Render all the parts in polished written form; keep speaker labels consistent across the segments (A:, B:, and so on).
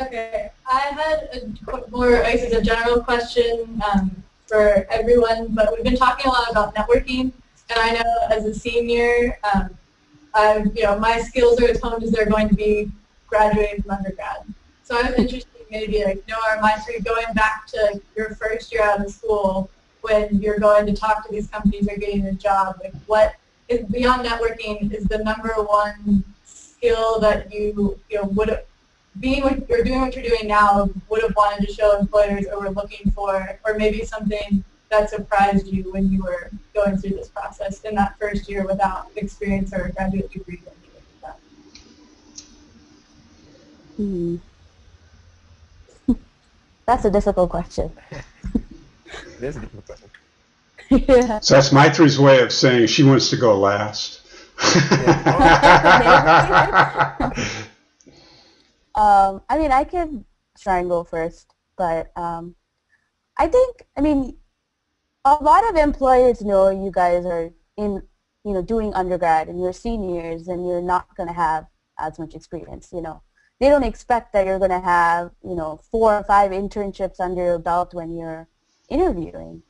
A: Okay, I had more, I guess, a general question for everyone, but we've been talking a lot about networking, and I know as a senior, my skills are as honed as they're going to be graduating from undergrad. So I was interested in maybe like Noah or Maitri going back to your first year out of school when you're going to talk to these companies or getting a job. Like what is beyond networking is the number one skill that you would have being what you're doing what you're doing now would have wanted to show employers or were looking for, or maybe something that surprised you when you were going through this process in that first year without experience or a graduate degree or anything like that?
B: Hmm. That's a difficult question.
C: It is a difficult question.
B: Yeah.
D: So that's Maitri's way of saying she wants to go last.
B: I mean, I can try and go first, but I think, I mean, a lot of employers know you guys are doing undergrad and you're seniors and you're not going to have as much experience, They don't expect that you're going to have, 4 or 5 internships under your belt when you're interviewing,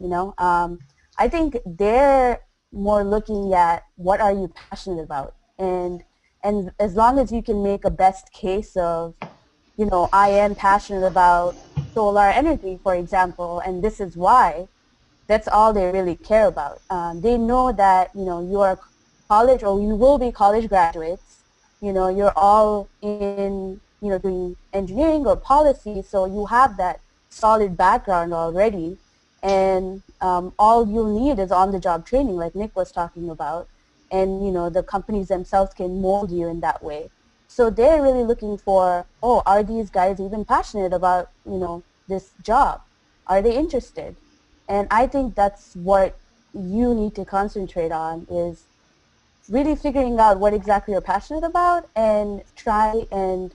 B: I think they're more looking at what are you passionate about, and as long as you can make a best case of, I am passionate about solar energy, for example, and this is why, that's all they really care about. They know that, you are college, or you will be college graduates, you're all in, doing engineering or policy, so you have that solid background already, and all you'll need is on-the-job training, like Nick was talking about, and the companies themselves can mold you in that way. So they're really looking for, oh, are these guys even passionate about this job? Are they interested? And I think that's what you need to concentrate on, is really figuring out what exactly you're passionate about and try and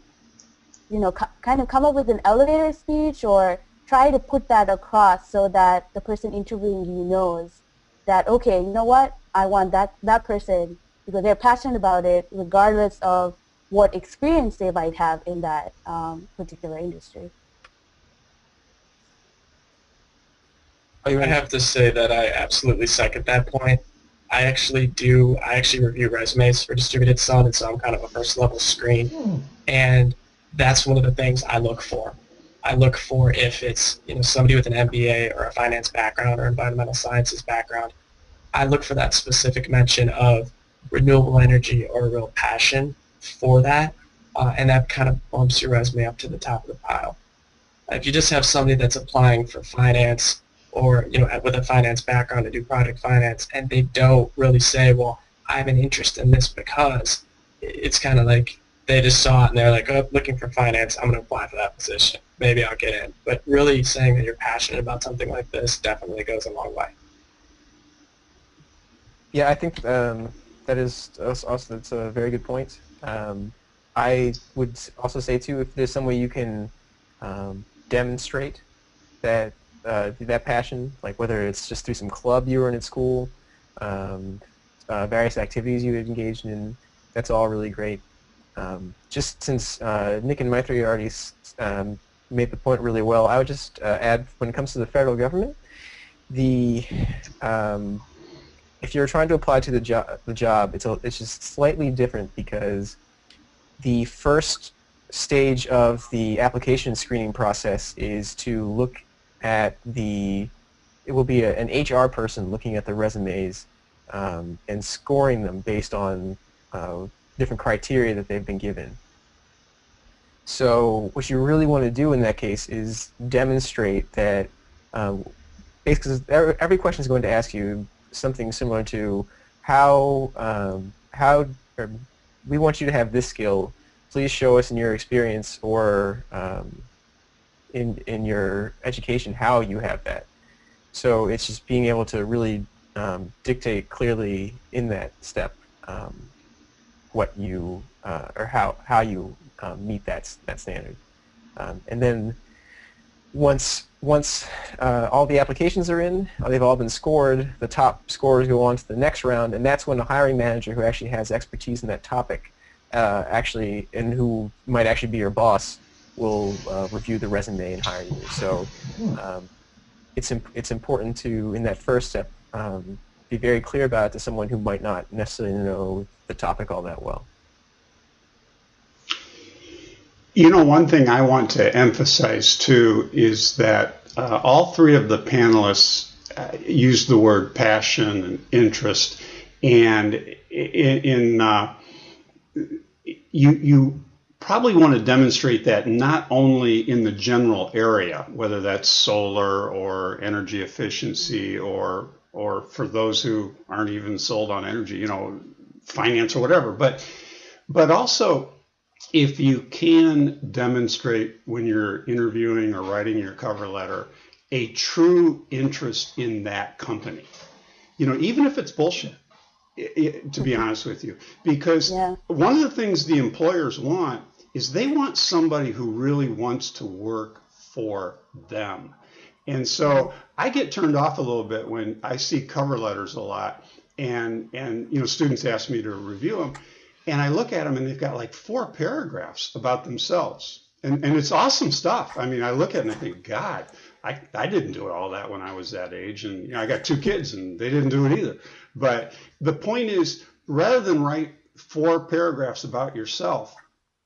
B: kind of come up with an elevator speech or try to put that across so that the person interviewing you knows that, okay, you know what, I want that person because they're passionate about it regardless of what experience they might have in that particular industry.
E: I have to say that I absolutely second that point. I actually review resumes for Distributed Sun, and so I'm kind of a first level screen. And that's one of the things I look for. I look for if it's somebody with an MBA or a finance background or environmental sciences background. I look for that specific mention of renewable energy or a real passion for that, and that kind of bumps your resume up to the top of the pile. If you just have somebody that's applying for finance or with a finance background to do project finance, and they don't really say, well, I have an interest in this because, it's kind of like they just saw it and they're like, oh, looking for finance, I'm going to apply for that position. Maybe I'll get in. But really saying that you're passionate about something like this definitely goes a long way.
C: Yeah, I think that is also, that's a very good point. I would also say too, if there's some way you can demonstrate that that passion, like whether it's just through some club you were in at school, various activities you had engaged in, that's all really great. Just since Nick and Maitri already made the point really well, I would just add, when it comes to the federal government, if you're trying to apply to the job, it's just slightly different because the first stage of the application screening process is to look at it will be an HR person looking at the resumes and scoring them based on different criteria that they've been given. So what you really want to do in that case is demonstrate that basically every question is going to ask you something similar to how we want you to have this skill. Please show us in your experience or in your education how you have that. So it's just being able to really dictate clearly in that step what you or how you meet that standard. And then once all the applications are in, they've all been scored, the top scores go on to the next round, and that's when the hiring manager who actually has expertise in that topic and who might actually be your boss will review the resume and hire you. So it's important to, in that first step, be very clear about it to someone who might not necessarily know the topic all that well.
D: You know, one thing I want to emphasize too is that all three of the panelists used the word passion and interest, and you probably want to demonstrate that not only in the general area, whether that's solar or energy efficiency, or for those who aren't even sold on energy, you know, finance or whatever, but also if you can demonstrate when you're interviewing or writing your cover letter a true interest in that company, you know, even if it's bullshit, to be honest with you, because one of the things the employers want is they want somebody who really wants to work for them. And so I get turned off a little bit when I see cover letters a lot, and you know, students ask me to review them, and I look at them and they've got like 4 paragraphs about themselves, and it's awesome stuff. I mean, I look at it and I think, God, I didn't do all that when I was that age, and you know, I got 2 kids and they didn't do it either. But the point is, rather than write 4 paragraphs about yourself,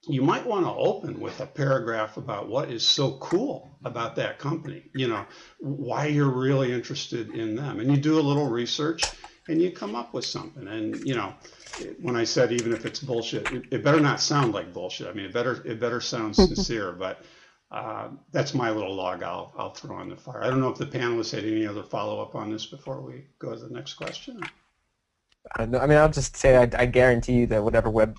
D: you might want to open with a paragraph about what is so cool about that company, you know, why you're really interested in them. And you do a little research and you come up with something. And, you know, when I said even if it's bullshit, it better not sound like bullshit. I mean, it better sound sincere, but that's my little log I'll throw on the fire. I don't know if the panelists had any other follow-up on this before we go to the next question.
C: No, I mean, I'll just say I guarantee you that whatever web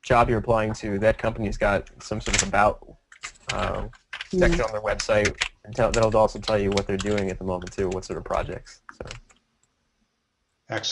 C: job you're applying to, that company's got some sort of about section on their website, and that'll also tell you what they're doing at the moment too, what sort of projects. So.
D: Excellent.